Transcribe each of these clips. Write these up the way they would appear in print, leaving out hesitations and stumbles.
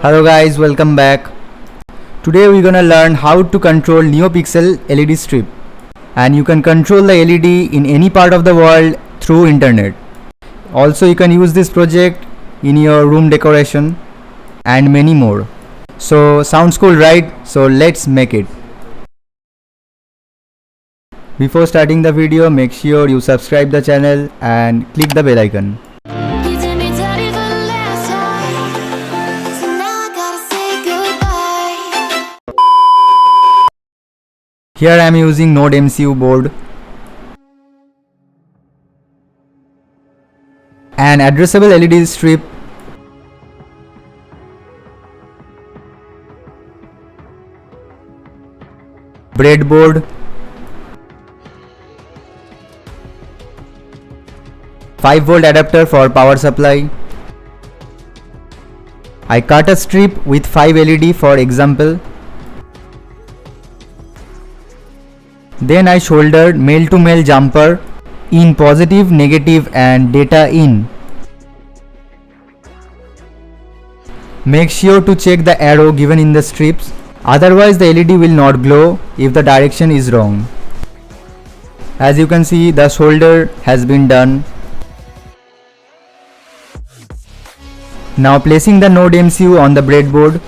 Hello guys, welcome back. Today we're gonna learn how to control NeoPixel LED strip, and you can control the LED in any part of the world through internet. Also you can use this project in your room decoration and many more. So sounds cool, right? So let's make it. Before starting the video, make sure you subscribe the channel and click the bell icon. Here I am using Node MCU board, an addressable LED strip, breadboard, 5V adapter for power supply. I cut a strip with 5 LED for example. Then I soldered male-to-male jumper in positive, negative and data in. Make sure to check the arrow given in the strips, otherwise the LED will not glow if the direction is wrong. As you can see, the solder has been done. Now placing the Node MCU on the breadboard.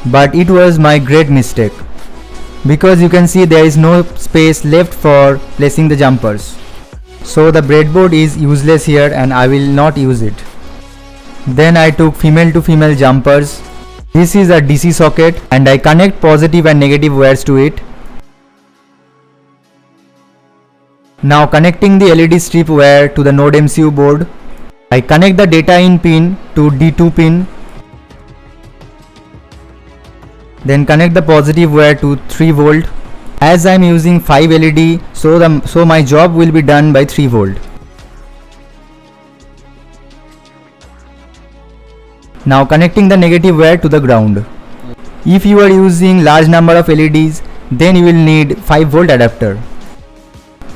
But it was my great mistake, because you can see there is no space left for placing the jumpers. So the breadboard is useless here and I will not use it. Then I took female to female jumpers. This is a DC socket and I connect positive and negative wires to it. Now connecting the LED strip wire to the Node MCU board, I connect the data in pin to D2 pin. Then connect the positive wire to 3V. As I am using 5 LED, so my job will be done by 3V. Now connecting the negative wire to the ground. If you are using large number of LEDs, then you will need 5V adapter.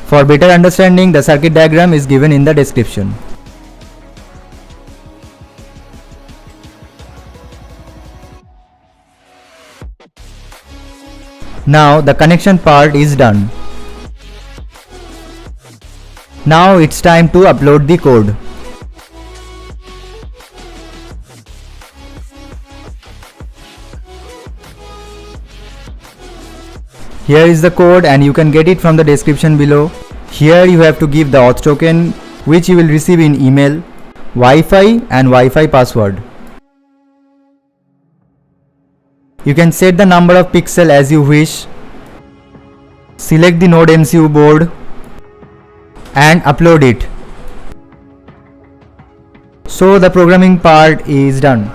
For better understanding, the circuit diagram is given in the description. Now the connection part is done. Now it's time to upload the code. Here is the code and you can get it from the description below. Here you have to give the auth token, which you will receive in email, Wi-Fi and Wi-Fi password. You can set the number of pixels as you wish. Select the Node MCU board and upload it. So the programming part is done.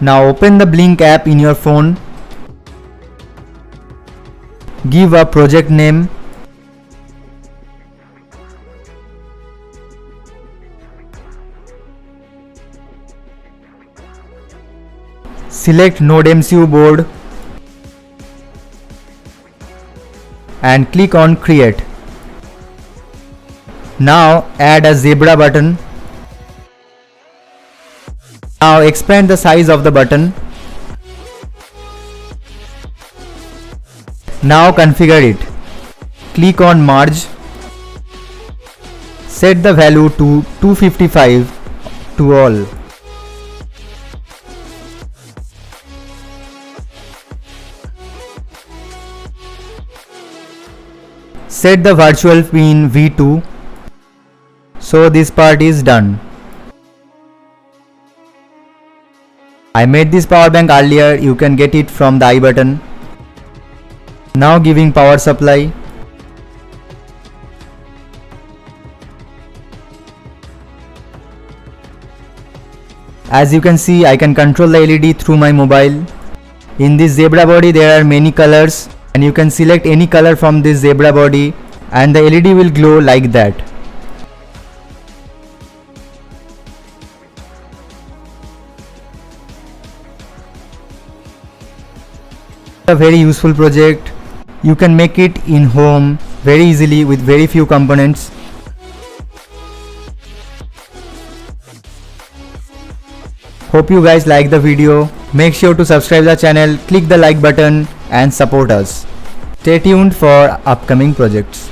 Now open the Blink app in your phone. Give a project name. Select Node MCU board and click on create. Now add a zebra button. Now expand the size of the button. Now configure it. Click on merge. Set the value to 255 to all. Set the virtual pin V2. So this part is done. I made this power bank earlier, you can get it from the I button. Now giving power supply. As you can see, I can control the LED through my mobile. In this zebra body there are many colors and you can select any color from this zebra body and the LED will glow like that. A very useful project. You can make it in home, very easily with very few components. Hope you guys like the video. Make sure to subscribe the channel, click the like button and support us. Stay tuned for upcoming projects.